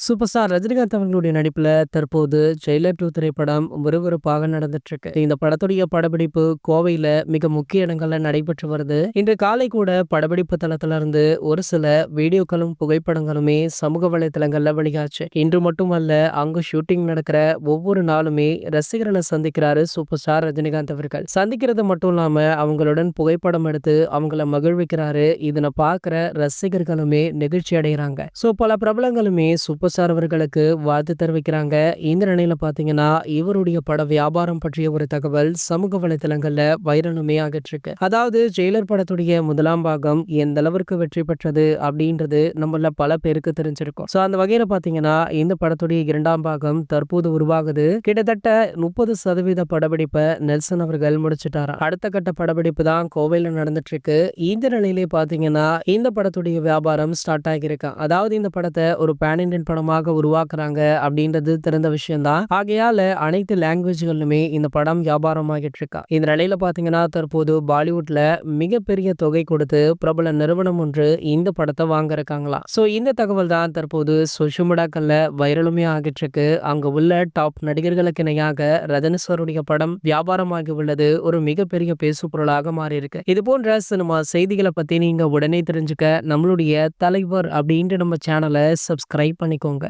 Super star Rajinikanth அவர்களுடைய நடிப்புல தற்போது ஜெயிலர் 2 திரைப்படம் விறுவிறுப்பாக நடந்துட்டு இருக்கு. இந்த படத்துடைய படப்பிடிப்பு கோவையில மிக முக்கிய இடங்கள்ல நடைபெற்று வருது. இன்று காலை கூட படப்பிடிப்பு தளத்துல இருந்து ஒரு சில வீடியோக்களும் புகைப்படங்களுமே சமூக வலைதளங்கள்ல வெளியாச்சு. இன்று மட்டுமல்ல, அங்கு ஷூட்டிங் நடக்கிற ஒவ்வொரு நாளுமே ரசிகர்களை சந்திக்கிறாரு சூப்பர் ஸ்டார் ரஜினிகாந்த் அவர்கள். சந்திக்கிறது மட்டும் இல்லாம அவங்களுடன் புகைப்படம் எடுத்து அவங்கள மகிழ்விக்கிறாரு. இதனை பார்க்கிற ரசிகர்களுமே நெகிழ்ச்சி அடைகிறாங்க. பல பிரபலங்களுமே சூப்பர் ஸ்டார் அவர்களுக்கு வாழ்த்து தெரிவிக்கிறாங்க. இந்த நிலையில பாத்தீங்கன்னா, இவருடைய பட வியாபாரம் பற்றிய ஒரு தகவல் சமூக வலைதளங்கள்ல வைரலுமே ஆகிட்டு இருக்கு. அதாவது ஜெயிலர் படத்துடைய முதலாம் பாகம் எந்த அளவிற்கு வெற்றி பெற்றது அப்படின்றது நம்மள பல பேருக்கு தெரிஞ்சிருக்கும். அந்த வகையில பாத்தீங்கன்னா, இந்த படத்துடைய இரண்டாம் பாகம் தற்போது உருவாகுது. கிட்டத்தட்ட 30% படப்பிடிப்பை நெல்சன் அவர்கள் முடிச்சிட்டாராம். அடுத்த கட்ட படப்பிடிப்பு தான் கோவையில நடந்துட்டு இருக்கு. இந்த நிலையிலே பாத்தீங்கன்னா, இந்த படத்துடைய வியாபாரம் ஸ்டார்ட் ஆகியிருக்கு. அதாவது இந்த படத்தை ஒரு பேன் இண்டியன் படமாக உருவாக்குறாங்க அப்படின்றது தெரிந்த விஷயம் தான். ஆகையால அனைத்து லாங்குவேஜ்களிலுமே இந்த படம் வியாபாரம் ஆகிட்டு இருக்கா. இந்த நிலையில பாத்தீங்கன்னா, தற்போது பாலிவுட்ல மிகப்பெரிய தொகை கொடுத்து பிரபல நிறுவனம் ஒன்று இந்த படத்தை வாங்க இருக்காங்களாம். இந்த தகவல் தான் தற்போது சோஷியல் மீடியாக்கள்ல வைரலுமே ஆகிட்டு இருக்கு. அங்க உள்ள டாப் நடிகர்களுக்கு இணையாக ரஜினி சாருடைய படம் வியாபாரமாகி உள்ளது ஒரு மிகப்பெரிய பேசு பொருளாக மாறி இருக்கு. இது போன்ற சினிமா செய்திகளை பத்தி நீங்க உடனே தெரிஞ்சுக்க நம்மளுடைய தலைவர் அப்படின்ற நம்ம சேனலை சப்ஸ்கிரைப் பண்ணிக்கோங்க.